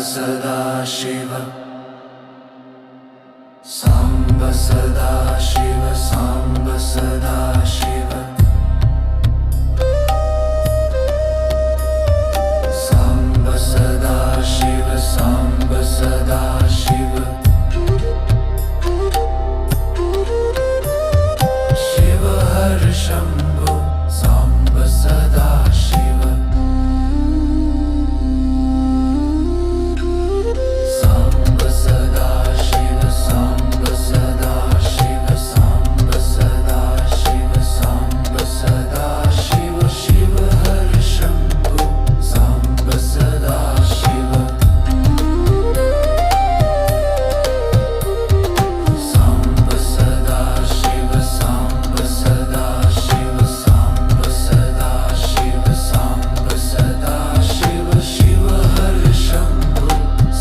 सदा शिव सांब सदा शिव सांब सदा शिव सांब सदा शिव सांब सदा शिव शिव हर शंभो सांब सदा शिव सांब सदा शिव सांब सदा शिव सांब सदा शिव सांब सदा शिव शिव हर शंभो सांब सदा शिव सांब सदा शिव सांब सदा शिव सांब सदा शिव सांब सदा शिव शिव हर शंभो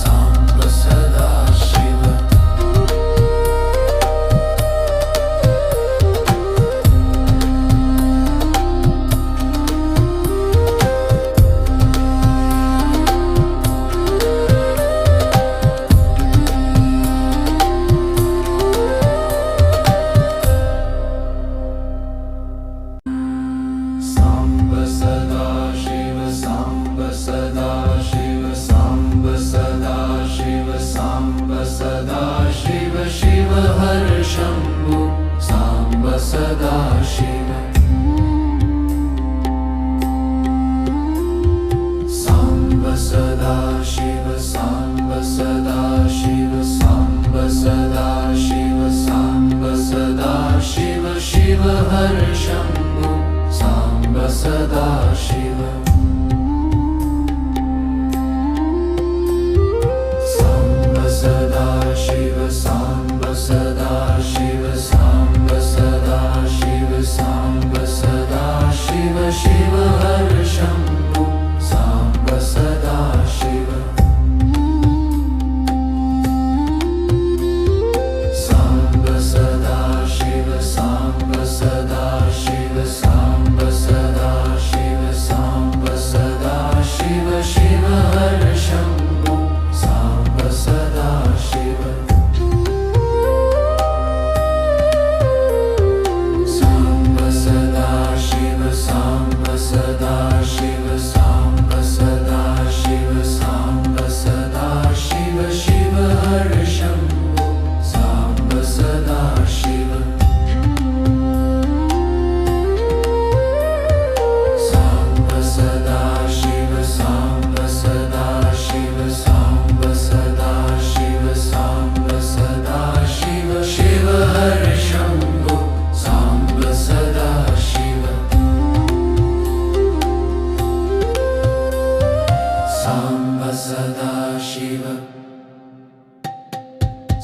सांब सदा शिव सांब सदा शिव सांब सदा शिव सांब सदा शिव सांब सदा शिव शिव हर शंभो सांब सदा शिव सांब सदा शिव सांब सदा शिव सांब सदा शिव सांब सदा शिव शिव हर शंभो सांब सदा शिव सांब सदा शिव सांब सदा शिव सांब सदा शिव सांब सदा शिव शिव हर शंभो सांब सदा शिव सांब सदा शिव सांब सदा शिव सांब सदा शिव सांब सदा शिव शिव हर शंभो सांब सदा शिव सांब सदा शिव सांब सदा शिव सांब सदा शिव सांब सदा शिव शिव हर शंभो सांब सदा शिव सांब सदा शिव सांब सदा शिव सांब सदा शिव सांब सदा शिव शिव हर शंभो सांब सदा शिव सांब सदा शिव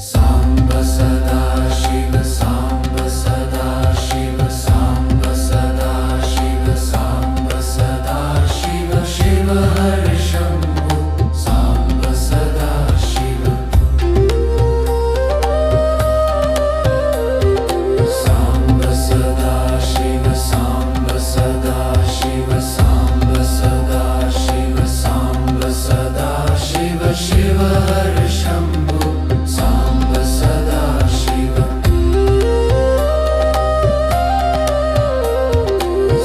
सांब सदा शिव सांब सदा शिव सांब सदा शिव सांब सदा शिव शिव हर शंभो सांब सदा शिव सांब सदा शिव सांब सदा शिव सांब सदा शिव सांब सदा शिव शिव हर शंभो सांब सदा शिव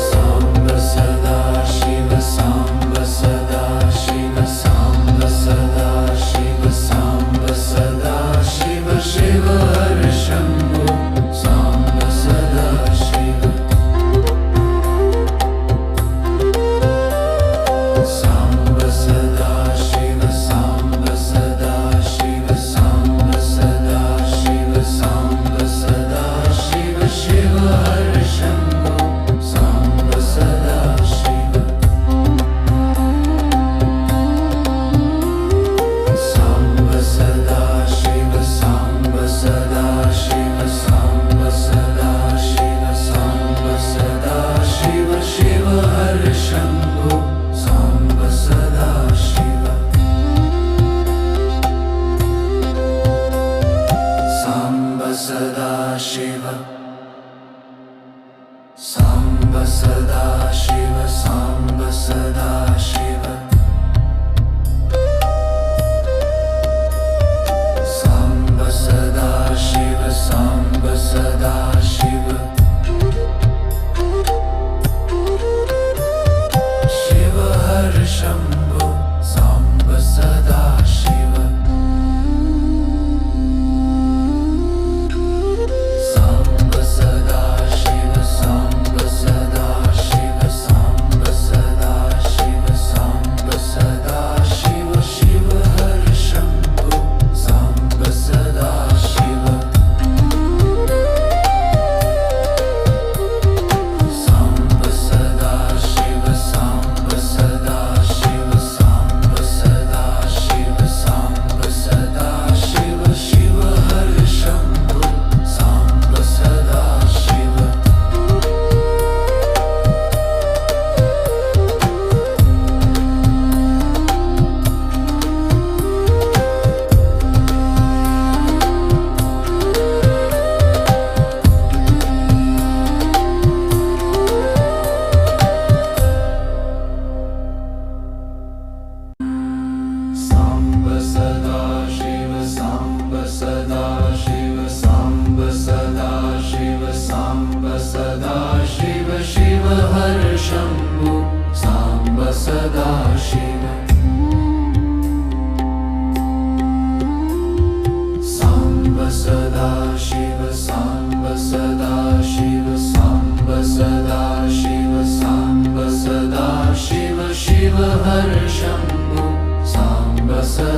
सांब सदा शिव सांब सदा शिव सांब सदा शिव सांब सदा शिव शिव हर शंभो सांब सदा शिव सांब सदा शिव सांब सदा शिव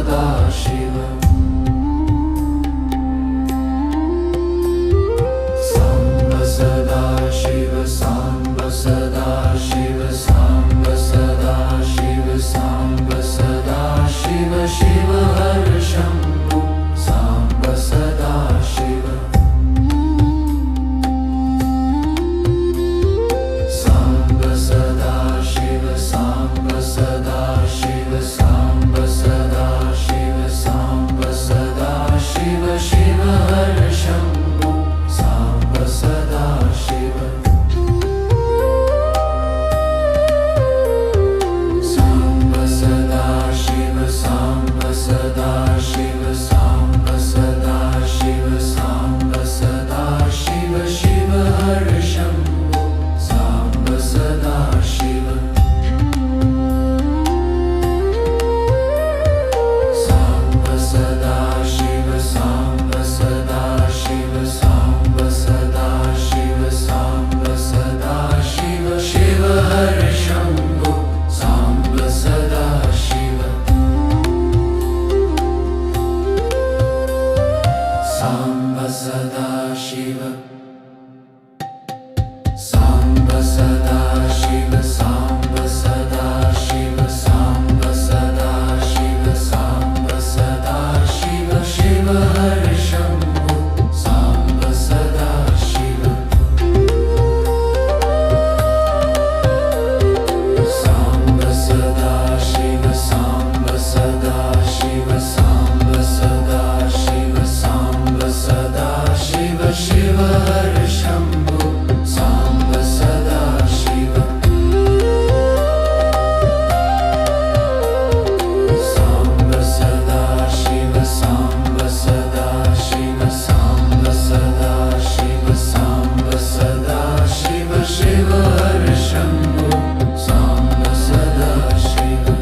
सदा शिव सांब सदा शिव सांब सदा शिव सांब सदा शिव सांब सदा शिव शिव हर शंभु सांब सदा शिव सांब सदा शिव सांब सदा शिव सांब सदा शिव सांब सदा शिव शिव हर शंभु सांब सदा शिव सांब सदा शिव सांब सदा शिव सांब सदा शिव सांब सदा शिव शिव हर शंभु सांब सदा शिव सांब सदा शिव सांब सदा शिव सांब सदा शिव सांब सदा शिव शिव हर शंभु सांब सदा शिव सांब सदा शिव सांब सदा शिव सांब सदा शिव सांब सदा शिव सांब सदा शिव शिव हर शंभु सांब सदा शिव सांब सदा शिव सांब सदा शिव सांब सदा शिव सांब सदा शिव शिव हर शंभु सांब सदा शिव सांब सदा शिव सांब सदा शिव सांब सदा शिव सांब सदा शिव शिव हर शंभु सांब सदा शिव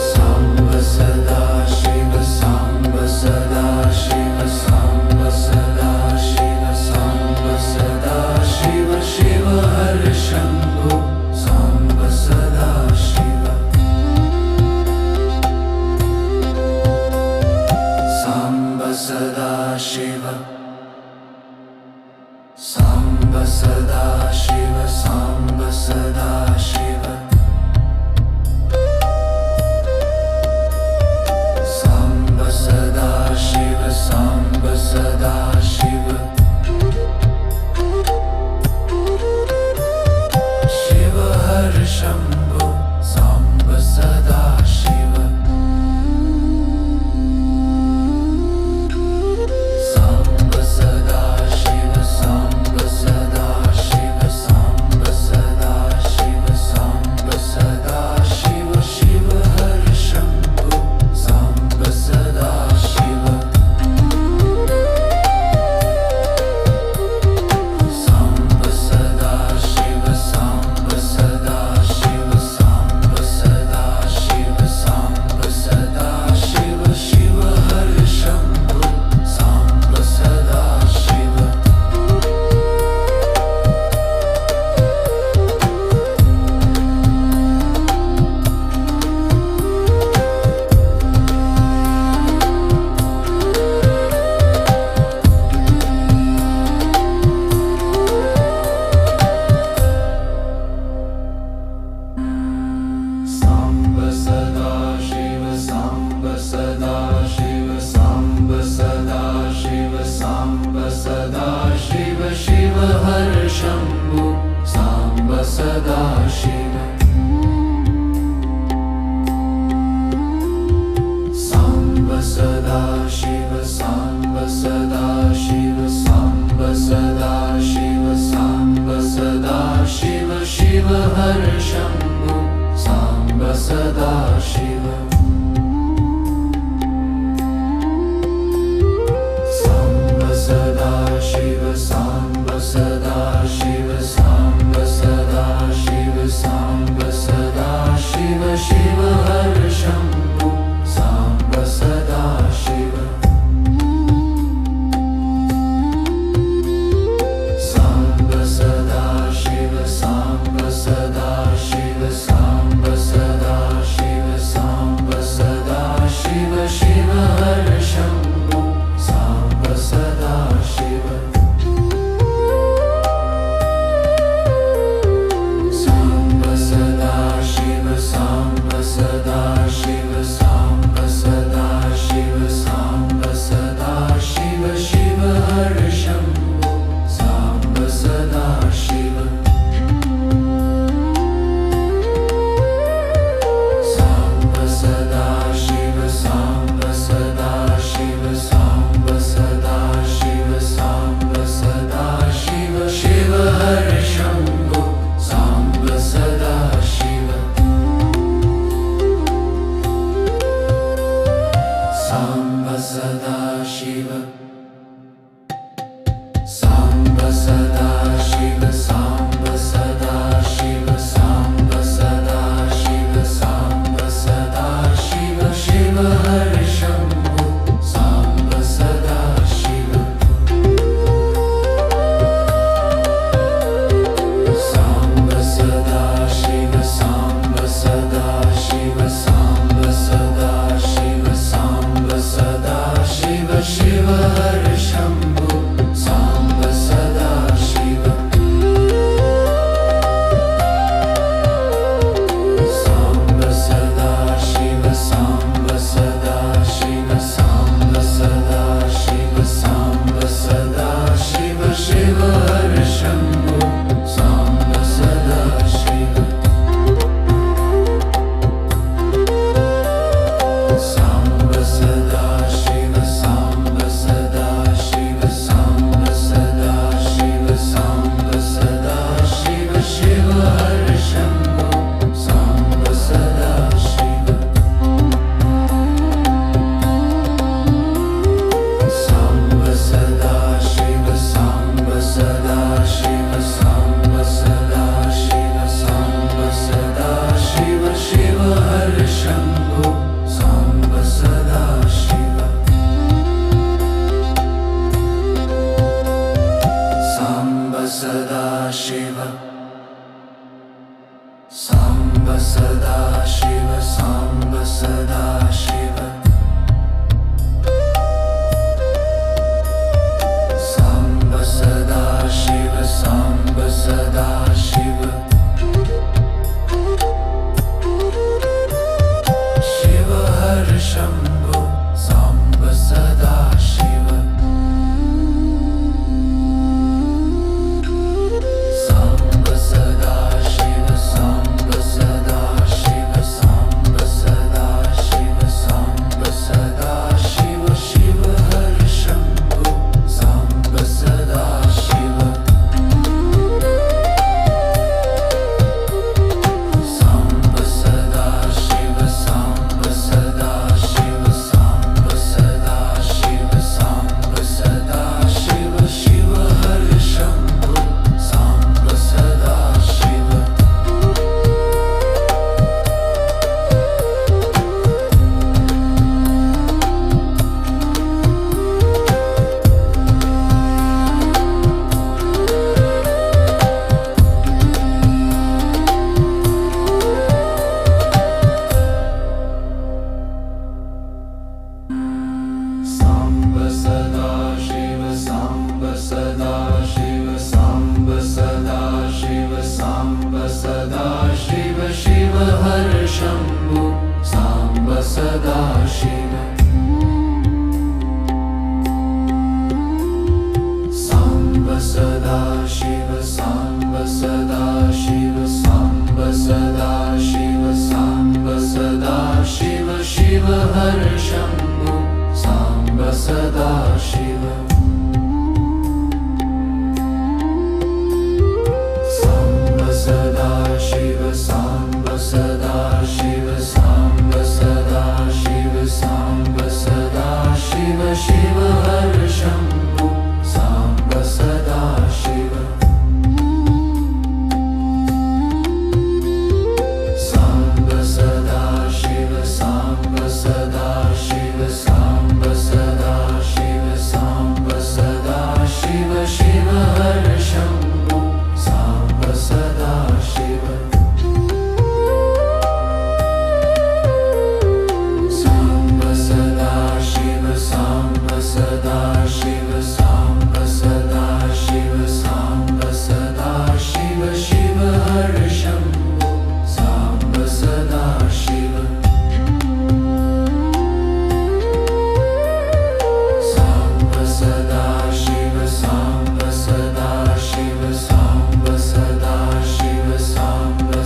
सांब सदा शिव सांब सदा शिव सांब सदा शिव सांब सदा शिव शिव हर शंभु सांब सदा शिव सांब सदा शिव सांब सदा शिव सांब सदा शिव सांब सदा शिव शिव हर शंभु सांब सदा शिव सांब सदा शिव सांब सदा शिव सांब सदा शिव सांब सदा शिव सांब सदा शिव शिव हर शंभु सांब सदा शिव सांब सदा शिव सांब सदा शिव सांब सदा शिव सांब सदा शिव शिव हर शंभु सांब सदा शिव सांब सदा शिव सांब सदा शिव सांब सदा शिव सांब सदा शिव शिव हर शंभु सांब सदा शिव सांब सदा शिव सांब सदा शिव सांब सदा शिव सांब सदा शिव शिव हर शंभु सांब सदा शिव सांब सदा शिव सांब सदा शिव सांब सदा शिव सांब सदा शिव शिव हर शंभु सांब सदा शिव सांब सदा शिव सांब सदा शिव सांब सांब सदा शिव सांब सदा शिव सांब सदा शिव सांब सदा शिव शिव हर शंभो सांब सदा शिव सांब सदा शिव सांब सदा शिव सांब सदा शिव सांब सदा शिव शिव हर शंभो सांब सदा शिव सांब सदा शिव सांब सदा शिव सांब सदा शिव सांब सदा शिव शिव हर शंभो सांब सदा शिव सांब सदा शिव सांब सदा शिव सांब सदा शिव सांब सदा शिव शिव हर शंभो सांब सदा शिव सांब सदा शिव सांब सदा शिव सांब सदा शिव सांब सदा शिव शिव हर शंभो सांब सदा शिव सांब सदा शिव सांब सदा शिव सांब सदा शिव सांब सदा शिव शिव हर शंभो सांब सदा शिव सांब सदा शिव सांब सदा शिव सांब सदा शिव सांब सदा शिव शिव हर शंभो सांब सदा शिव सांब सदा शिव सांब सदा शिव सांब सदा शिव सांब सदा शिव शिव हर शंभो सांब सदा शिव सांब सदा शिव सांब सदा शिव सांब सदा शिव सांब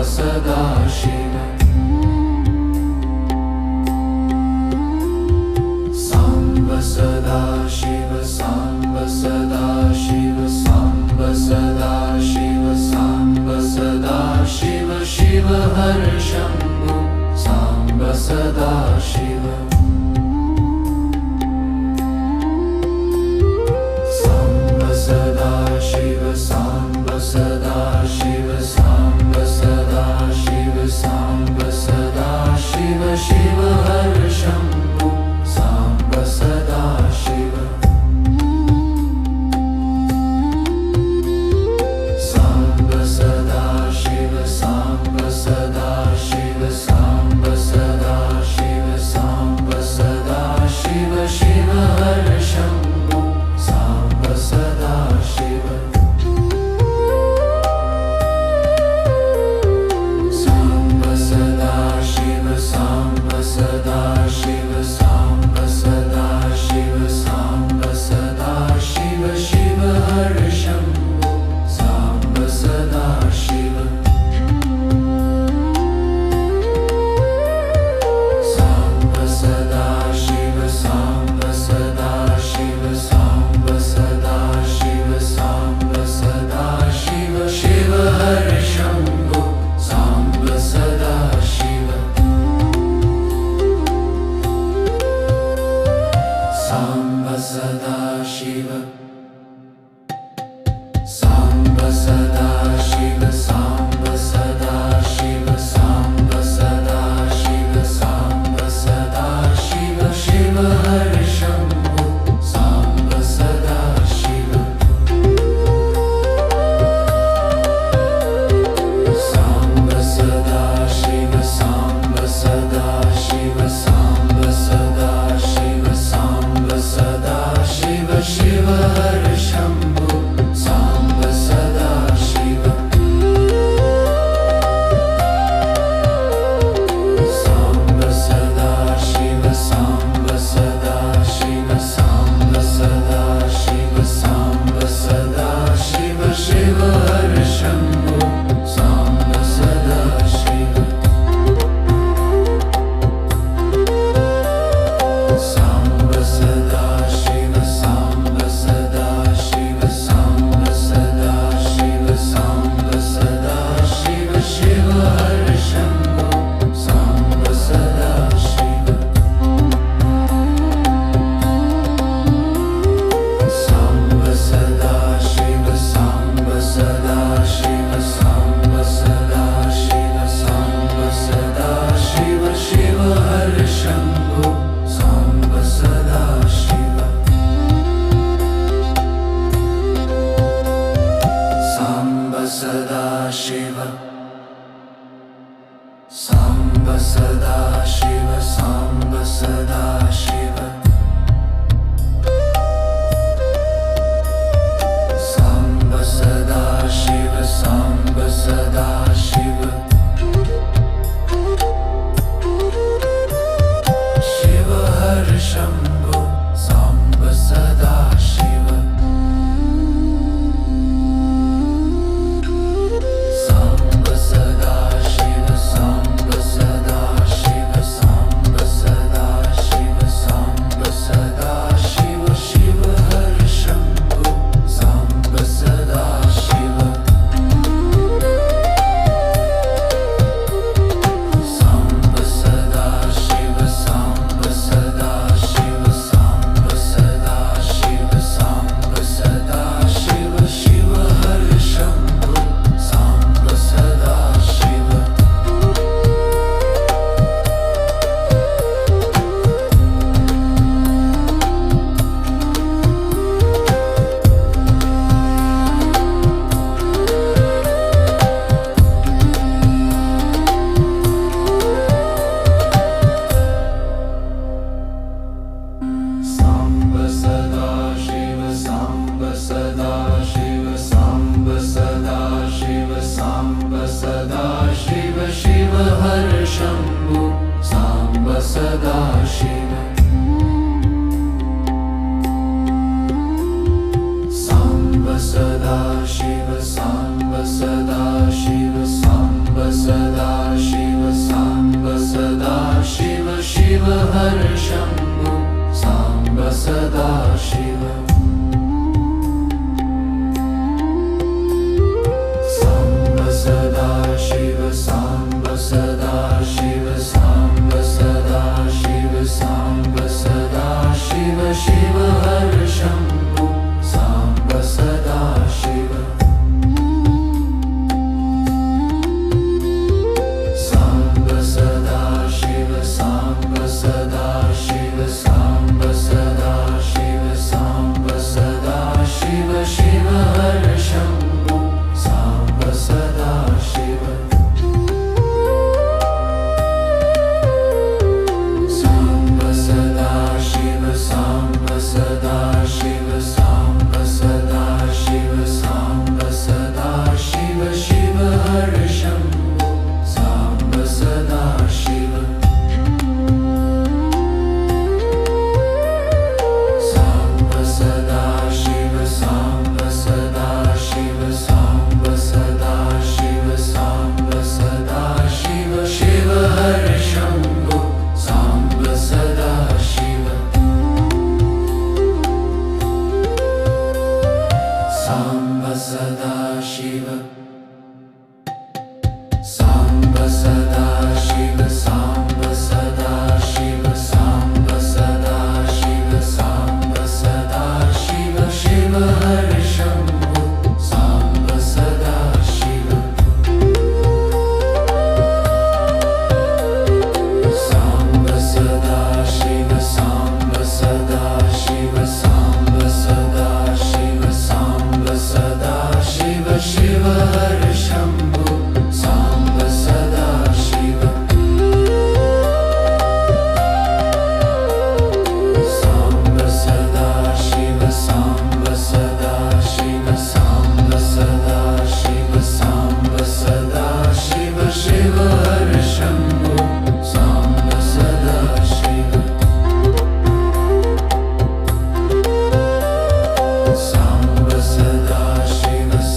सदा शिव सांब सदा शिव सांब सदा शिव सांब सदा शिव सांब सदा शिव शिव हर शंभु सांब सदा शिव सांब सदा शिव सांब सदा शिव सांब सदा शिव सांब सदा शिव शिव हर शंभु सांब सदा शिव सांब सदा शिव सांब सदा शिव सांब सदा शिव सांब सदा शिव शिव हर शंभु सांब सदा शिव सांब सदा शिव सांब सदा शिव सांब सदा शिव सांब सदा शिव शिव हर शंभु सांब सदा शिव सांब सदा शिव सांब सदा शिव सांब सदा शिव सांब सदा शिव शिव हर शंभु सांब सदा शिव सांब सदा शिव सांब सदा शिव सांब सदा शिव सांब सदा शिव सांब सदा शिव शिव हर शंभु सांब सदा शिव सांब सदा शिव सांब सदा शिव सांब सदा शिव सांब सदा शिव शिव हर शंभु सांब सदा शिव सांब सदा शिव सांब सदा शिव सांब सदा शिव सांब सदा शिव शिव हर शंभु सांब सदा शिव सांब सदा शिव सांब सदा शिव सांब सदा शिव सांब सदा शिव शिव हर शंभु सांब सदा शिव सांब सदा शिव सांब सदा शिव सांब सदा शिव सांब सदा शिव शिव हर शंभु सांब सदा शिव सांब सदा शिव सांब सदा शिव सांब सदा शिव सांब सदा शिव सांब सदा शिव शिव हर शंभु सांब सदा शिव सांब सदा शिव सांब सदा शिव सांब सदा शिव सांब सदा शिव शिव हर शंभु सांब सदा शिव सांब सदा शिव सांब सदा शिव सांब सदा शिव सांब सदा शिव शिव हर शंभो सांब सदा शिव सांब सदा शिव सांब सदा शिव सांब सदा शिव सांब सदा शिव शिव हर शंभो सांब सदा शिव सांब सदा शिव सांब सदा शिव सांब सदा शिव सांब सदा शिव शिव हर शंभो सांब सदा शिव सांब सदा शिव सांब सदा शिव सांब सदा शिव सांब सदा शिव सांब सदा शिव शिव हर शंभो सांब सदा शिव सांब सदा शिव सांब सदा शिव सांब सदा शिव सांब सदा शिव शिव हर शंभो सांब सदा शिव सांब सदा शिव सांब सदा शिव सांब सदा शिव सांब सदा शिव शिव हर शंभो सांब सदा शिव सांब सदा शिव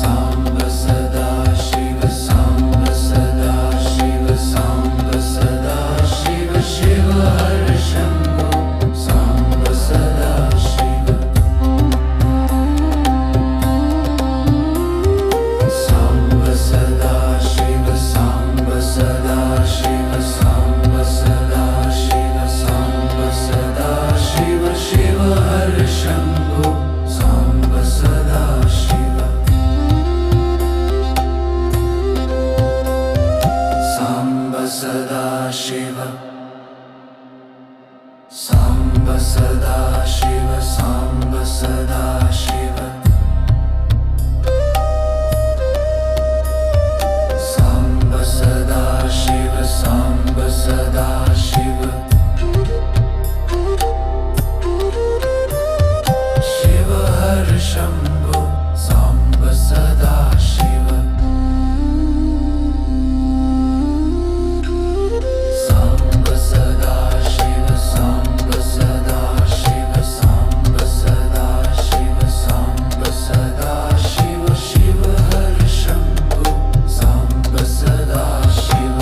सांब सदा शिव सांब सदा शिव सांब सदा शिव शिव हर शंभो सांब सदा शिव सांब सदा शिव सांब सदा शिव सांब सदा शिव सांब सदा शिव शिव हर शंभो सांब सदा शिव सांब सदा शिव सांब सदा शिव सांब सदा शिव सांब सदा शिव सांब सदा शिव शिव हर शंभो सांब सदा शिव सांब सदा शिव सांब सदा शिव सांब सदा शिव सांब सदा शिव शिव हर शंभो सांब सदा शिव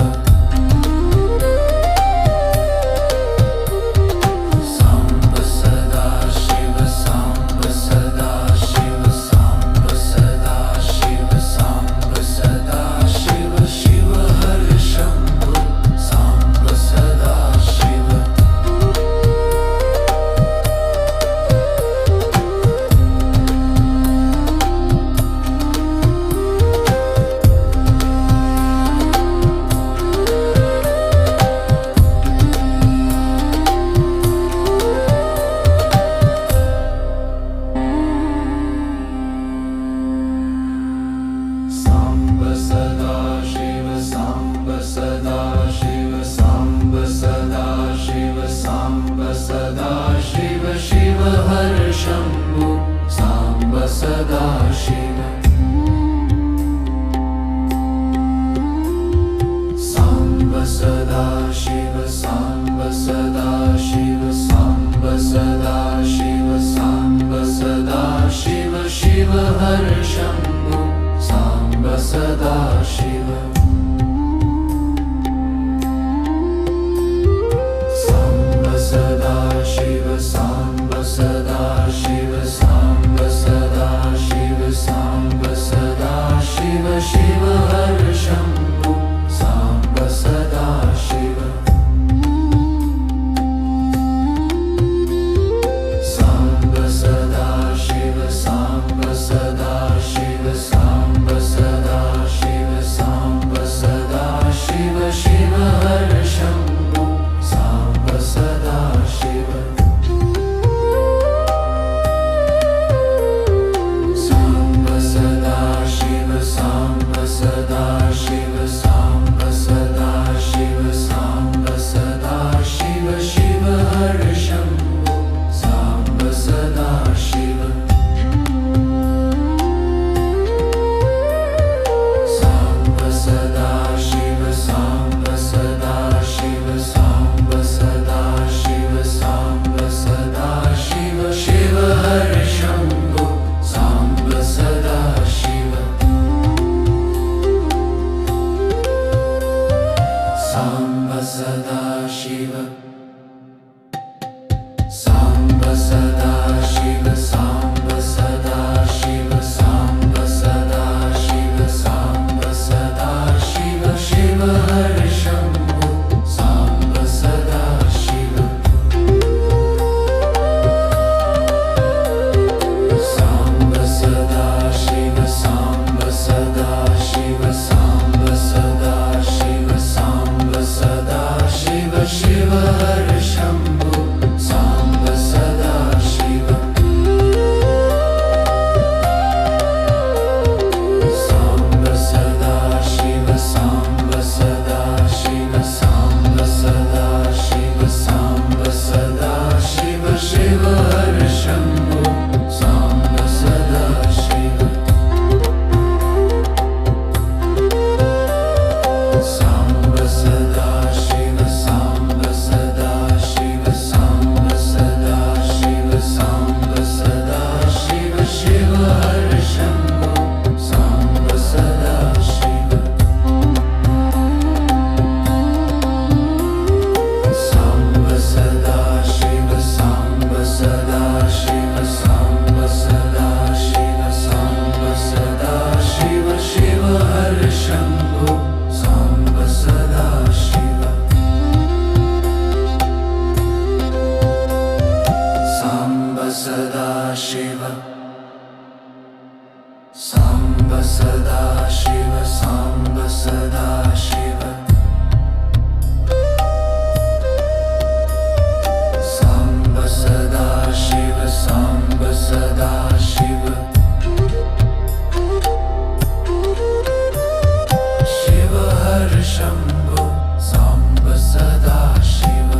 सांब सदा शिव सांब सदा शिव सांब सदा शिव सांब सदा शिव शिव हर शंभो सांब सदा शिव सांब सदा शिव सांब सदा शिव सांब सदा शिव सांब सदा शिव शिव हर शंभो सांब सदा शिव सांब सदा शिव सांब सदा शिव सांब सदा शिव सांब सदा शिव शिव हर शंभो सांब सदा शिव सांब सदा शिव सांब सदा शिव सांब सदा शिव सांब सदा शिव सांब सदा शिव सांब सदा शिव सांब सदा शिव शिव हर शंभो सांब सदा शिव सांब सदा शिव सांब सदा शिव सांब सदा शिव सांब सदा शिव शिव हर शंभो सांब सदा शिव सांब सदा शिव सांब सदा शिव सांब सदा शिव सांब सदा शिव शिव हर शंभो सांब सदा शिव सांब सदा शिव सांब सदा शिव सांब सदा शिव सांब सदा शिव शिव हर शंभो सांब सदा शिव सांब सदा शिव सांब सदा शिव सांब सदा शिव सांब सदा शिव शिव हर शंभो सांब सदा शिव सांब सदा शिव सांब सदा शिव सांब सदा शिव सांब सदा शिव सांब सदा शिव शिव हर शंभो सांब सदा शिव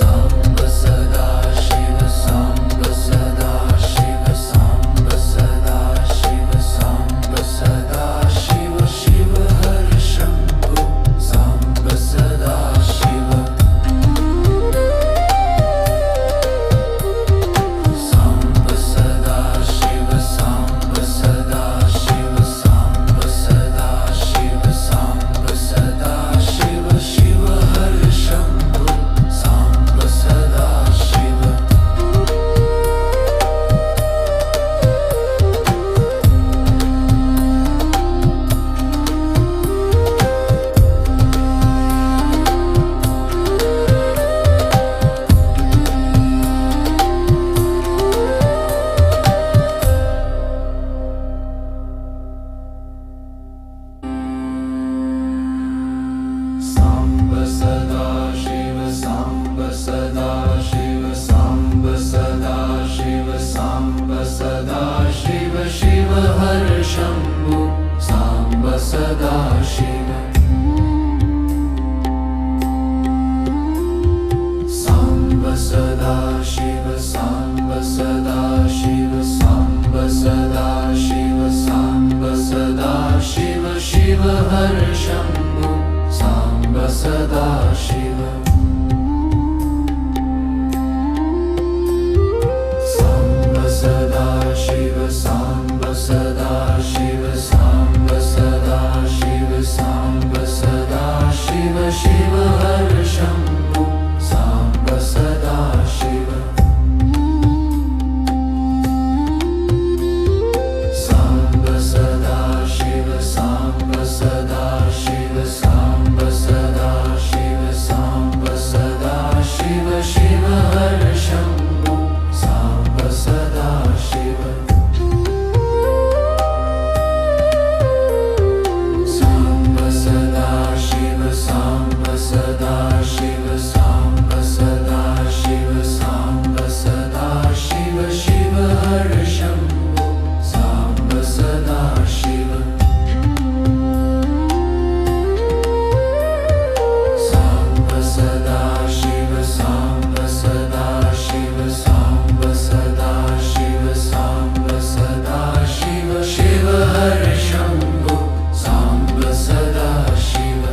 सांब सदा शिव सांब सदा शिव सांब सदा शिव सांब सदा शिव शिव हर शंभो सांब सदा शिव सांब सदा शिव सांब सदा शिव सांब सदा शिव सांब सदा शिव शिव हर शंभो सांब सदा शिव सांब सदा शिव सांब सदा शिव सांब सदा शिव सांब सदा शिव शिव हर शंभो सांब सदा शिव सांब सदा शिव सांब सदा शिव सांब सदा शिव सांब सदा शिव शिव हर शंभो सांब सदा शिव सांब सदा शिव सांब सदा शिव सांब सदा शिव सांब सदा शिव शिव हर शंभो सांब सदा शिव सांब सदा शिव सांब सदा शिव सांब सदा शिव सांब सदा शिव शिव हर शंभो सांब सदा शिव सांब सदा शिव सांब सदा शिव सांब सदा शिव सांब सदा शिव शिव हर शंभो सांब सदा शिव सांब सदा शिव सांब सदा शिव सांब सदा शिव सांब सदा शिव शिव हर शंभो सांब सदा शिव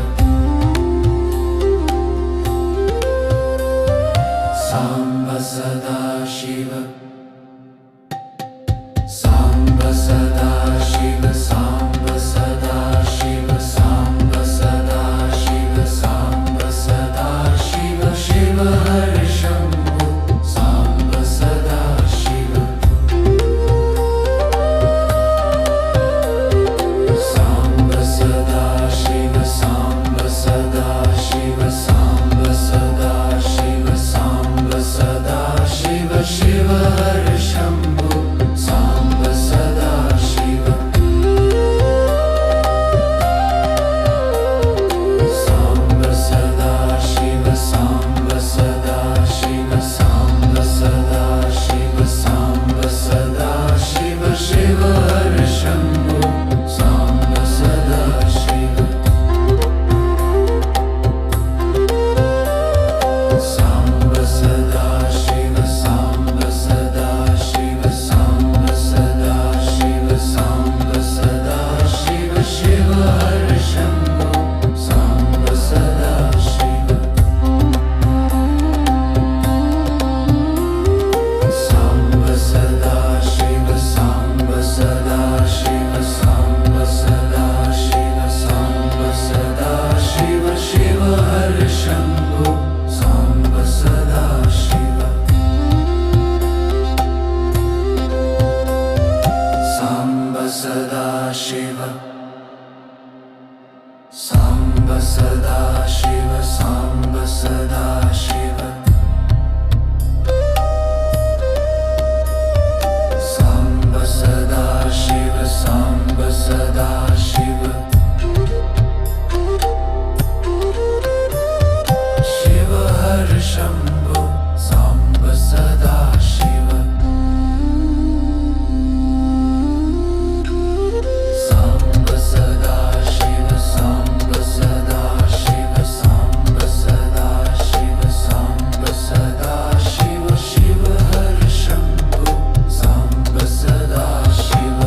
शम्भो साम्ब सदा शिव साम्ब सदा शिव साम्ब सदा शिव साम्ब सदा शिव साम्ब सदा शिव शिव हर शम्भो साम्ब सदा शिव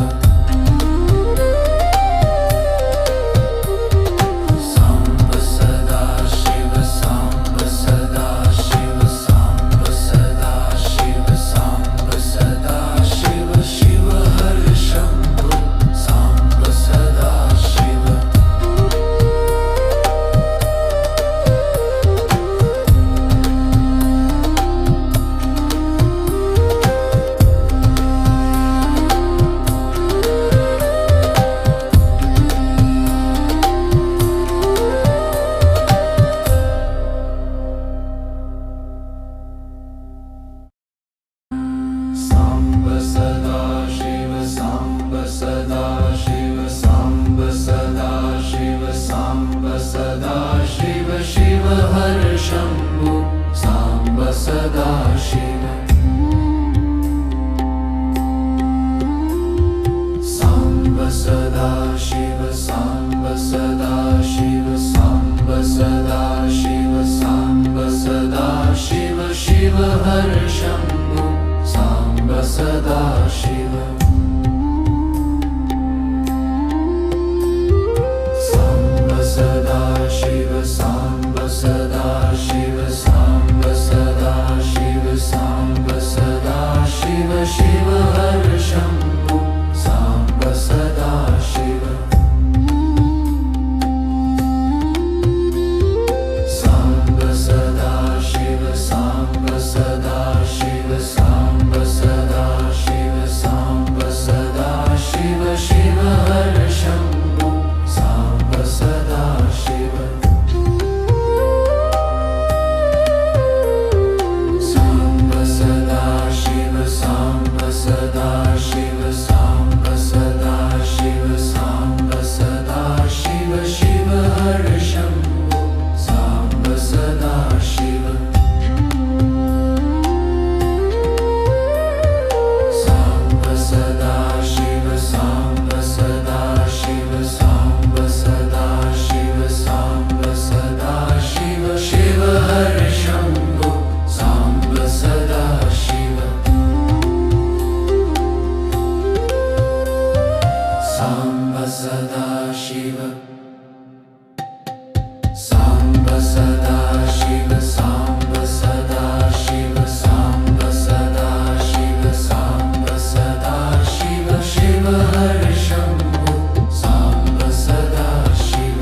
साम्ब सदा शिव साम्ब सदा शिव साम्ब सदा शिव साम्ब सदा शिव शिव हर शम्भो साम्ब सदा शिव साम्ब सदा शिव साम्ब सदा शिव साम्ब सदा शिव साम्ब सदा शिव शिव हर शम्भो साम्ब सदा शिव साम्ब सदा शिव साम्ब सदा शिव साम्ब सदा शिव साम्ब सदा शिव शिव हर शम्भो साम्ब सदा शिव साम्ब सदा शिव साम्ब सदा शिव साम्ब सदा शिव साम्ब सदा शिव शिव हर शम्भो साम्ब सदा शिव साम्ब सदा शिव साम्ब सदा शिव साम्ब सदा शिव साम्ब सदा शिव शिव हर शम्भो साम्ब सदा शिव साम्ब सदा शिव साम्ब सदा शिव साम्ब सदा शिव साम्ब सदा शिव शिव हर शम्भो साम्ब सदा शिव साम्ब सदा शिव साम्ब सदा शिव साम्ब सदा शिव साम्ब सदा शिव शिव हर शम्भो साम्ब सदा शिव साम्ब सदा शिव साम्ब सदा शिव साम्ब सदा शिव साम्ब सदा शिव साम्ब सदा शिव शिव हर शम्भो साम्ब सदा शिव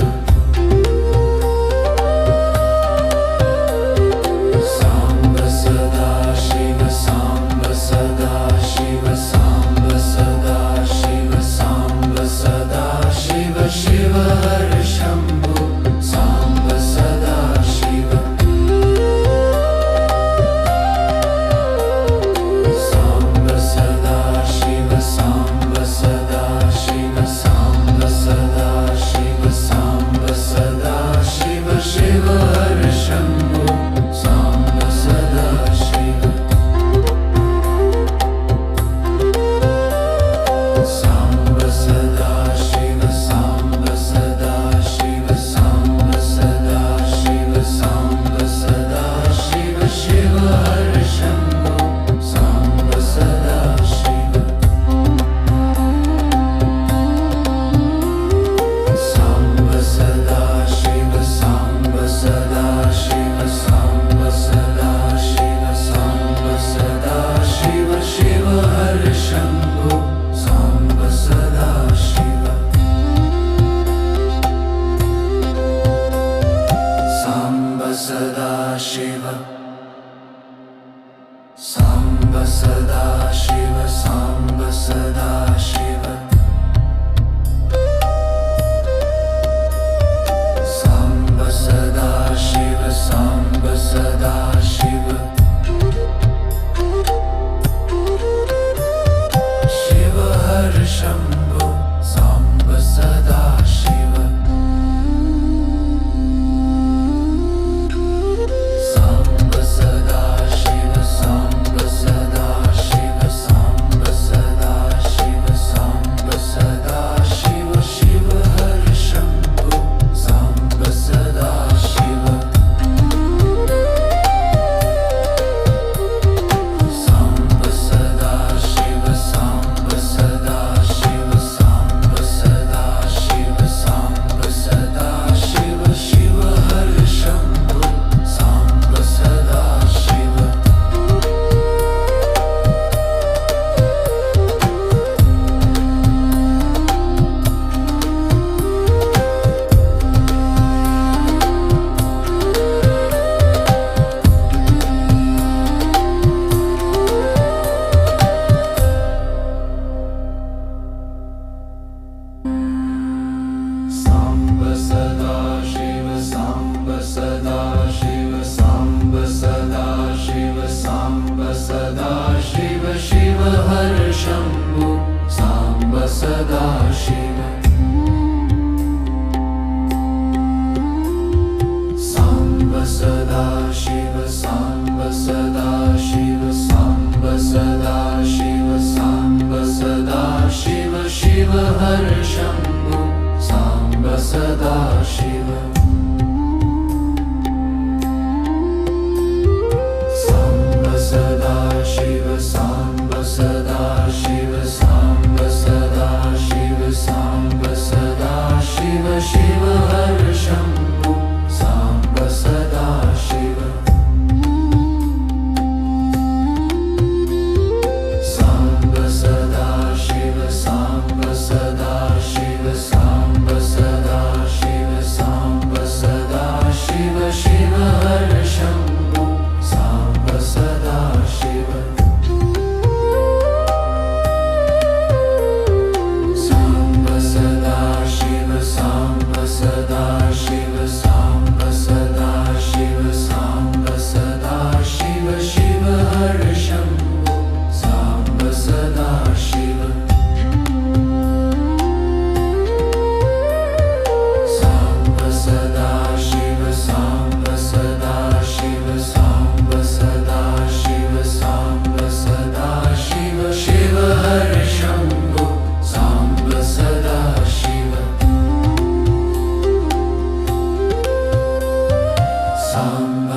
साम्ब सदा शिव साम्ब सदा शिव साम्ब सदा शिव साम्ब सदा शिव शिव हर शम्भो साम्ब सदा शिव साम्ब सदा शिव साम्ब सदा शिव साम्ब सदा शिव साम्ब सदा शिव शिव हर शम्भो साम्ब सदा शिव साम्ब सदा शिव साम्ब सदा शिव साम्ब सदा शिव साम्ब सदा शिव शिव हर शम्भो साम्ब सदा शिव साम्ब सदा शिव साम्ब सदा शिव साम्ब सदा शिव साम्ब सदा शिव शिव हर शम्भो साम्ब सदा शिव साम्ब सदा शिव साम्ब सदा शिव साम्ब सदा शिव साम्ब सदा शिव साम्ब सदा शिव शिव हर शम्भो साम्ब सदा शिव साम्ब सदा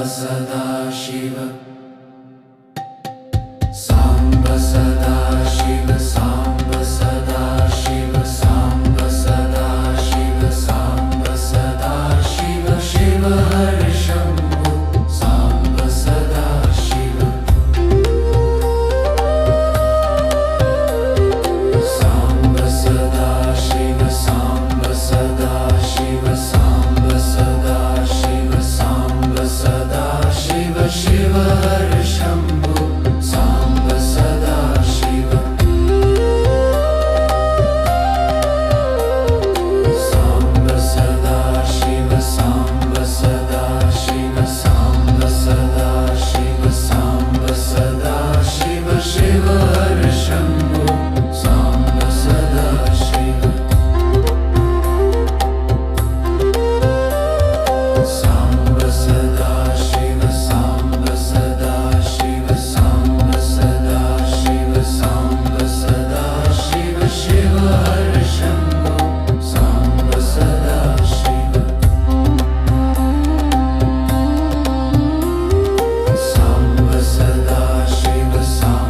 सदा शिव सांब सदा शिव सांब सदा शिव सांब सदा शिव सांब सदा शिव शिव हर शंभु सांब सदा शिव सांब सदा शिव सांब सदा शिव सांब सदा शिव सांब सदा शिव शिव हर शंभु सांब सदा शिव सांब सदा शिव सांब सदा शिव सांब सदा शिव सांब सदा शिव शिव हर शंभु सांब सदा शिव सांब सदा शिव सांब सदा शिव सांब सदा शिव सांब सदा शिव शिव हर शंभु सांब सदा शिव सांब सदा शिव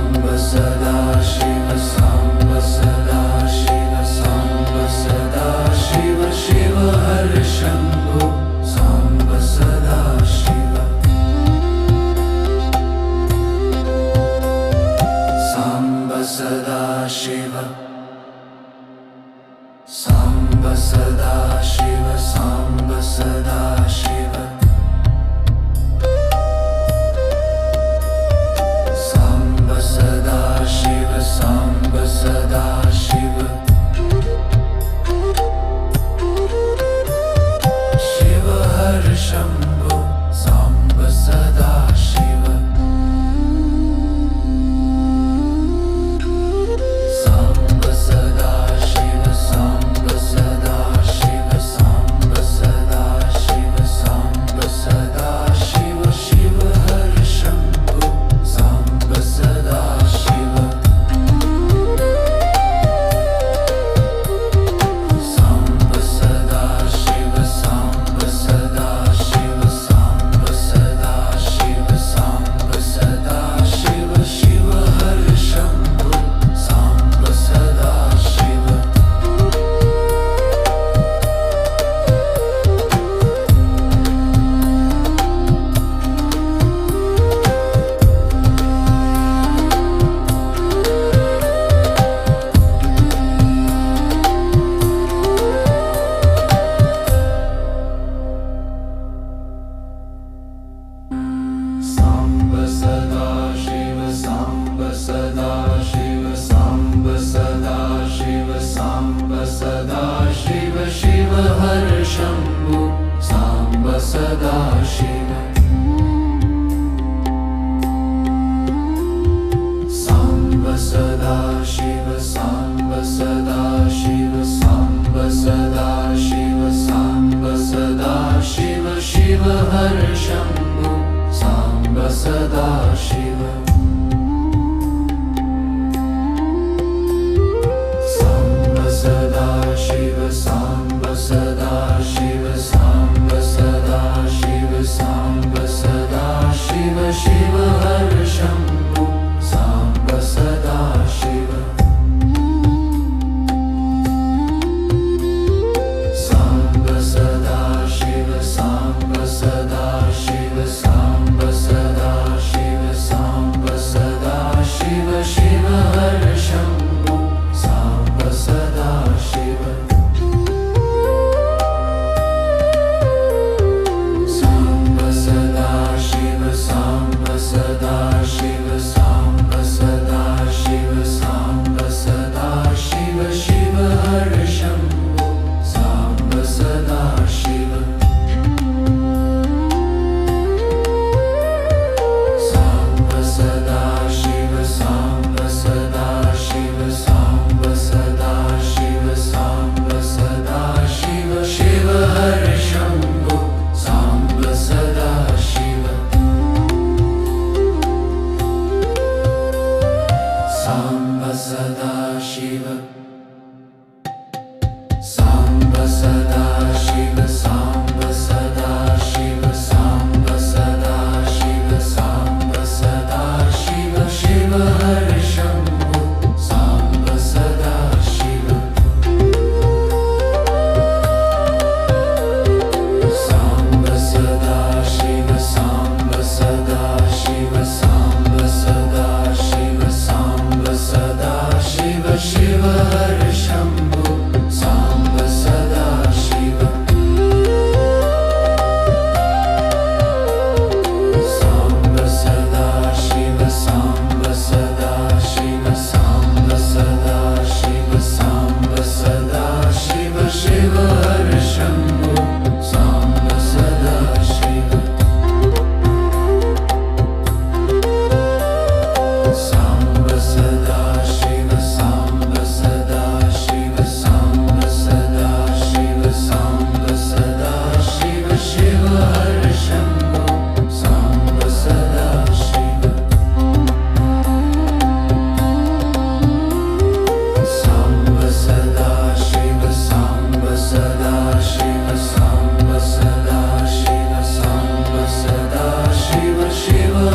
सांब सदा शिव सांब सदा शिव सांब सदा शिव शिव हर शंभु सांब सदा शिव सांब सदा शिव सांब सदा शिव सांब सदा शिव सांब सदा शिव सांब सदा शिव शिव हर शंभु सांब सदा शिव सांब सदा शिव सांब सदा शिव सांब सदा शिव सांब सदा शिव शिव हर शंभु सांब सदा शिव सांब सदा शिव सांब सदा शिव सांब सदा शिव सांब सदा शिव शिव हर शंभु सांब सदा शिव सांब सदा शिव सांब सदा शिव सांब सदा शिव सांब सदा शिव शिव हर शंभु सांब सदा शिव सांब सदा शिव सांब सदा शिव सांब सदा शिव सांब सदा शिव शिव हर शंभु सांब सदा शिव सांब सदा शिव सांब सदा शिव सांब सदा शिव सांब सदा शिव शिव हर शंभु सांब सदा शिव सांब सदा शिव सांब सदा शिव सांब सदा शिव सांब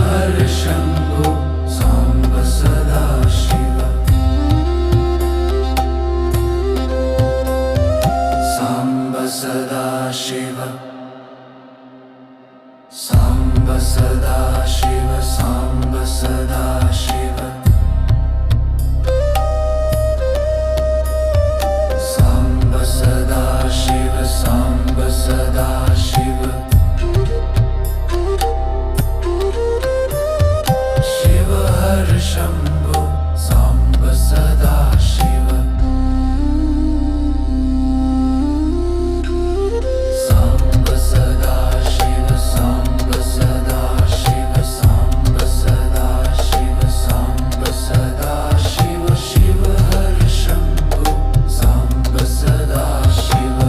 हर शम्भो साम्ब सदा शिव साम्ब सदा शिव साम्ब सदा शिव साम्ब सदा शिव साम्ब सदा शिव साम्ब सदा शिव शिव हर शम्भो साम्ब सदा शिव साम्ब सदा शिव साम्ब सदा शिव साम्ब सदा शिव साम्ब सदा शिव शिव हर शम्भो साम्ब सदा शिव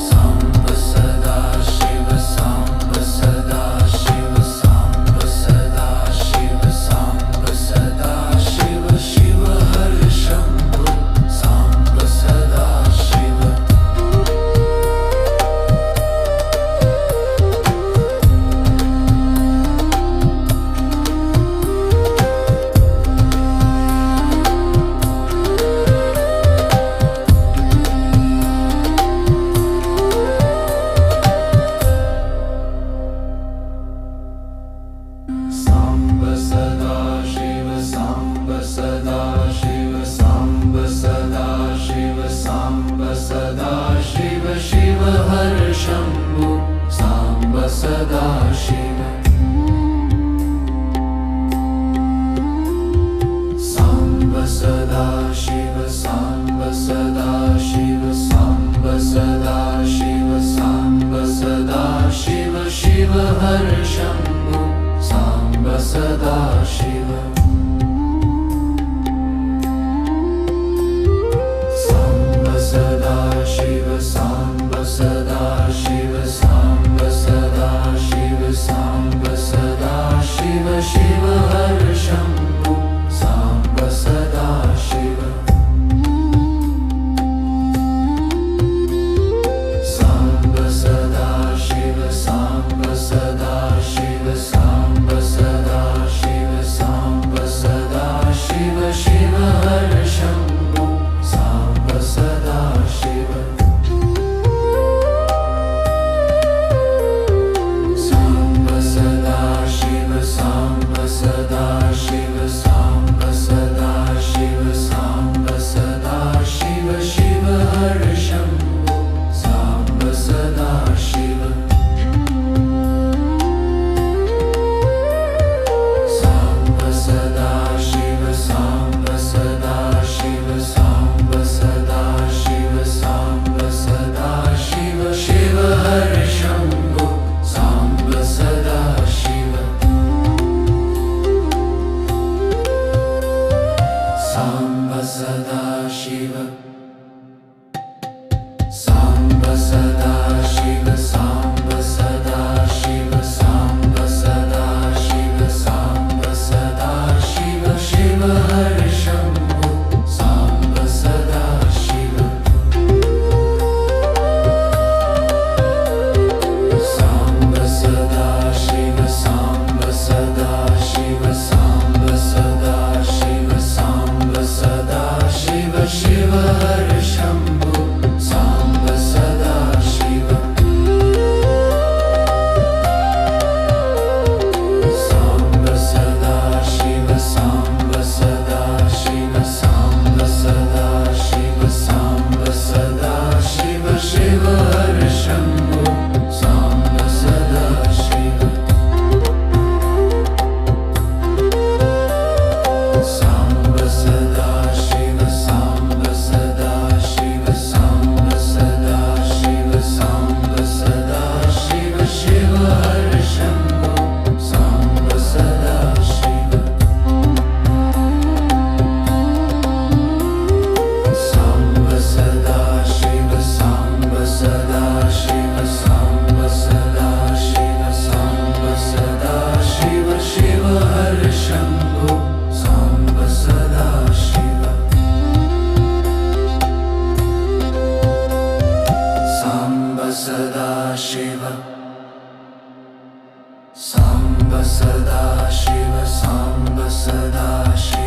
साम्ब सदा शिव साम्ब सदा शिव साम्ब सदा शिव साम्ब सदा शिव शिव हर शम्भो साम्ब सदा शिव साम्ब सदा शिव साम्ब सदा शिव साम्ब सदा शिव साम्ब सदा शिव शिव हर शम्भो साम्ब सदा शिव साम्ब सदा शिव साम्ब सदा शिव साम्ब सदा शिव साम्ब सदा शिव शिव हर शम्भो साम्ब सदा शिव साम्ब सदा शिव साम्ब सदा शिव साम्ब सदा शिव साम्ब सदा शिव शिव हर शम्भो साम्ब सदा शिव साम्ब सदा शिव साम्ब सदा शिव साम्ब सदा शिव साम्ब सदा शिव शिव हर शम्भो साम्ब सदा शिव साम्ब सदा शिव साम्ब सदा शिव साम्ब सदा शिव साम्ब सदा शिव शिव हर शम्भो साम्ब सदा शिव साम्ब सदा शिव साम्ब सदा शिव साम्ब सदा शिव साम्ब सदा शिव शिव हर शम्भो साम्ब सदा शिव साम्ब सदा शिव साम्ब सदा शिव साम्ब सदा शिव साम्ब सदा शिव साम्ब सदा शिव शिव हर शम्भो साम्ब सदा शिव शिव सांब सदा शिव सांब सदा शिव